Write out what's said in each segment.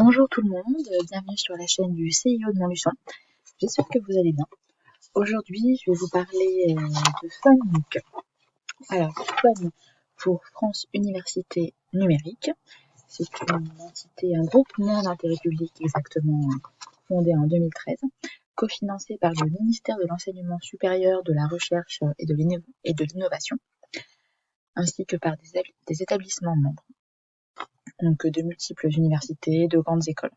Bonjour tout le monde, bienvenue sur la chaîne du CIO de Montluçon. J'espère que vous allez bien. Aujourd'hui, je vais vous parler de FunMOOC. Alors, Fun pour France Université Numérique. C'est une entité, un groupement d'intérêt public exactement fondé en 2013, cofinancé par le ministère de l'Enseignement supérieur, de la Recherche et de l'Innovation, ainsi que par des établissements membres, donc de multiples universités, de grandes écoles.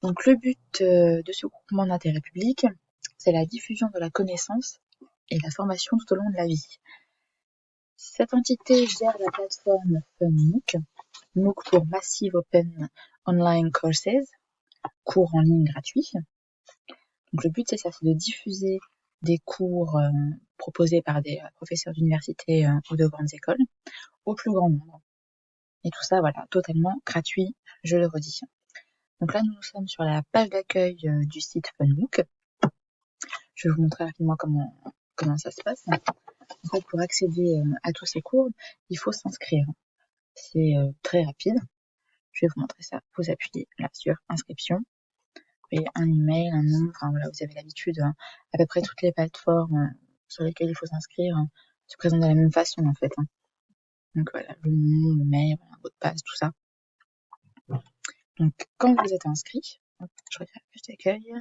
Donc le but de ce groupement d'intérêt public, c'est la diffusion de la connaissance et la formation tout au long de la vie. Cette entité gère la plateforme FunMOOC, MOOC pour Massive Open Online Courses, cours en ligne gratuits. Donc le but c'est ça, c'est de diffuser des cours proposés par des professeurs d'université ou de grandes écoles au plus grand nombre. Et tout ça, voilà, totalement gratuit, je le redis. Donc là, nous sommes sur la page d'accueil du site FunMOOC. Je vais vous montrer rapidement comment ça se passe. En fait, pour accéder à tous ces cours, il faut s'inscrire. C'est très rapide. Je vais vous montrer ça. Vous appuyez là sur inscription. Vous voyez un email, un nom. Enfin voilà, vous avez l'habitude. À peu près toutes les plateformes sur lesquelles il faut s'inscrire se présentent de la même façon en fait. Donc voilà, le nom, le mail, un mot de passe, tout ça. Donc quand vous êtes inscrit, je regarde la page d'accueil,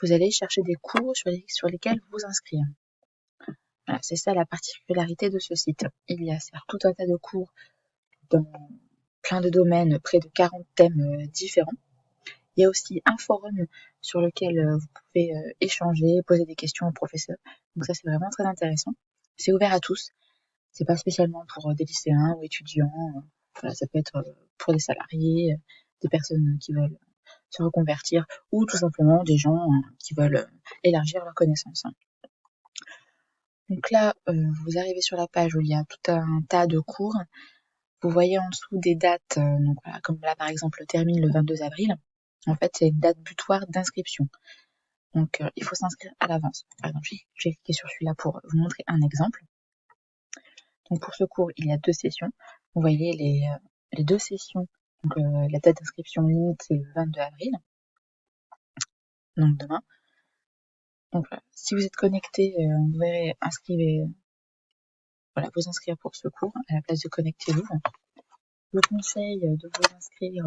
vous allez chercher des cours sur lesquels vous inscrire. Voilà, c'est ça la particularité de ce site. Il y a certes tout un tas de cours dans plein de domaines, près de 40 thèmes différents. Il y a aussi un forum sur lequel vous pouvez échanger, poser des questions aux professeurs. Donc ça, c'est vraiment très intéressant. C'est ouvert à tous. C'est pas spécialement pour des lycéens ou étudiants. Voilà, ça peut être pour des salariés, des personnes qui veulent se reconvertir ou tout simplement des gens qui veulent élargir leurs connaissances. Donc là, vous arrivez sur la page où il y a tout un tas de cours. Vous voyez en dessous des dates, donc voilà, comme là par exemple termine le 22 avril. En fait, c'est une date butoir d'inscription. Donc il faut s'inscrire à l'avance. Par exemple, je vais cliquer sur celui-là pour vous montrer un exemple. Donc pour ce cours, il y a 2 sessions. Vous voyez les 2 sessions. Donc la date d'inscription limite, c'est le 22 avril. Donc demain. Donc voilà, si vous êtes connecté, vous verrez vous inscrire pour ce cours à la place de connectez-vous. Je vous conseille de vous inscrire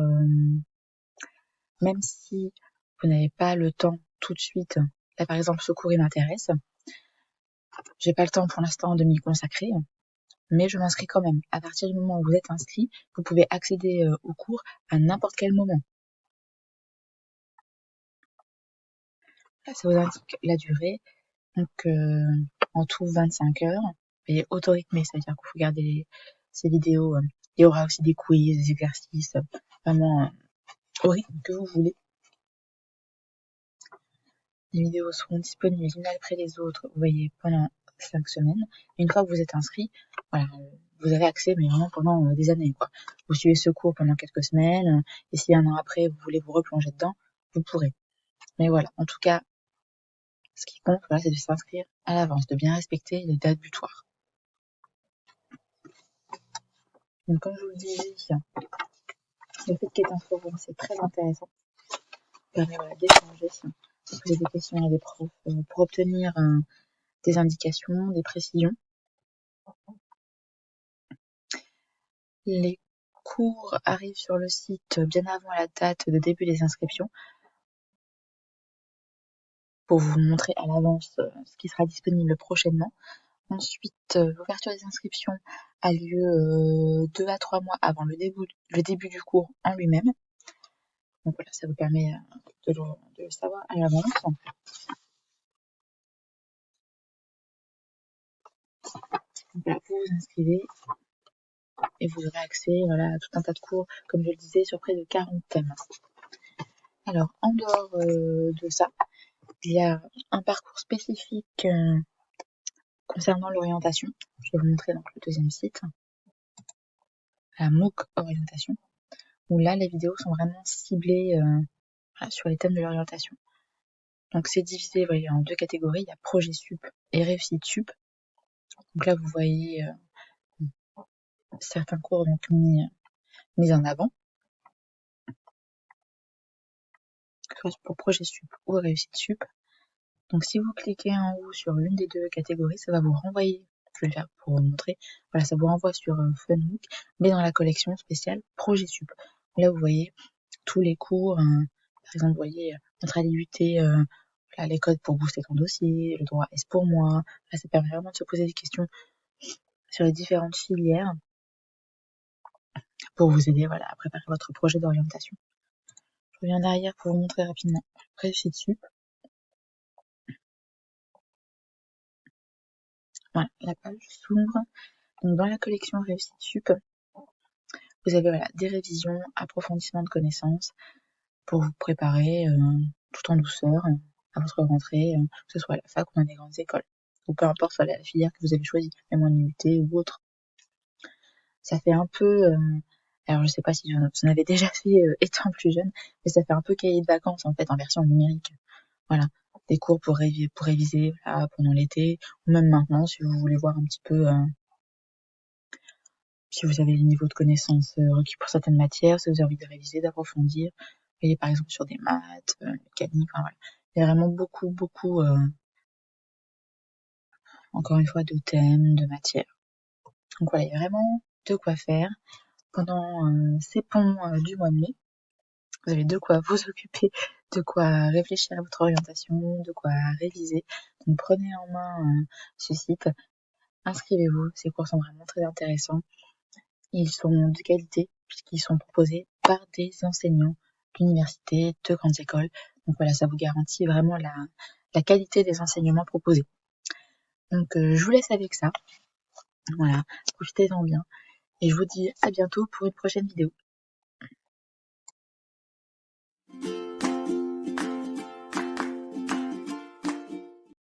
même si vous n'avez pas le temps tout de suite. Là par exemple, ce cours il m'intéresse. J'ai pas le temps pour l'instant de m'y consacrer, mais je m'inscris quand même. À partir du moment où vous êtes inscrit, vous pouvez accéder au cours à n'importe quel moment. Là, ça vous indique la durée. Donc en tout 25 heures. Et auto-rythmé, c'est-à-dire qu'il faut regarder ces vidéos. Il y aura aussi des quiz, des exercices, vraiment au rythme que vous voulez. Les vidéos seront disponibles les unes après les autres, vous voyez, pendant 5 semaines. Et une fois que vous êtes inscrit, voilà, vous avez accès, mais vraiment pendant des années, quoi. Vous suivez ce cours pendant quelques semaines, et si un an après, vous voulez vous replonger dedans, vous pourrez. Mais voilà, en tout cas, ce qui compte, voilà, c'est de s'inscrire à l'avance, de bien respecter les dates butoirs. Donc, comme je vous le disais, le fait qu'il y ait un forum, c'est très intéressant. Ça permet d'échanger, de poser des questions à des profs pour obtenir des indications, des précisions. Les cours arrivent sur le site bien avant la date de début des inscriptions pour vous montrer à l'avance ce qui sera disponible prochainement. Ensuite, l'ouverture des inscriptions a lieu 2 à 3 mois avant le début du cours en lui-même. Donc voilà, ça vous permet de le savoir à l'avance. Donc là, vous vous inscrivez et vous aurez accès à tout un tas de cours, comme je le disais, sur près de 40 thèmes. Alors, en dehors de ça, il y a un parcours spécifique concernant l'orientation. Je vais vous montrer donc le deuxième site, la MOOC orientation, où là, les vidéos sont vraiment ciblées sur les thèmes de l'orientation. Donc, c'est divisé en 2 catégories. Il y a projet sup et réussite sup. Donc là, vous voyez certains cours donc mis en avant. que ce soit pour projet sup ou réussite sup. Donc si vous cliquez en haut sur l'une des deux catégories, ça va vous renvoyer, je vais le faire pour vous montrer, voilà, ça vous renvoie sur Funhook, mais dans la collection spéciale projet sup. Là vous voyez tous les cours, par exemple vous voyez notre l'IUT, voilà, les codes pour booster ton dossier, le droit S pour moi, là ça permet vraiment de se poser des questions sur les différentes filières pour vous aider voilà, à préparer votre projet d'orientation. Je reviens derrière pour vous montrer rapidement réussite sup. Voilà, la page s'ouvre. Donc dans la collection réussite sup, vous avez voilà, des révisions, approfondissement de connaissances pour vous préparer tout en douceur à votre rentrée, que ce soit à la fac ou dans des grandes écoles, ou peu importe soit la filière que vous avez choisie, même en IUT ou autre. Ça fait un peu, alors je sais pas si vous en avez déjà fait étant plus jeune, mais ça fait un peu cahier de vacances en fait en version numérique. Voilà, des cours pour réviser voilà, pendant l'été, ou même maintenant si vous voulez voir un petit peu si vous avez les niveaux de connaissances requis pour certaines matières, si vous avez envie de réviser, d'approfondir. Vous voyez par exemple sur des maths, mécanique, enfin voilà. Il y a vraiment beaucoup, encore une fois, de thèmes, de matières. Donc voilà, il y a vraiment de quoi faire pendant ces ponts du mois de mai. Vous avez de quoi vous occuper, de quoi réfléchir à votre orientation, de quoi réviser. Donc prenez en main ce site, inscrivez-vous, ces cours sont vraiment très intéressants. Ils sont de qualité puisqu'ils sont proposés par des enseignants d'universités, de grandes écoles. Donc voilà, ça vous garantit vraiment la qualité des enseignements proposés. Donc je vous laisse avec ça. Voilà, profitez-en bien. Et je vous dis à bientôt pour une prochaine vidéo.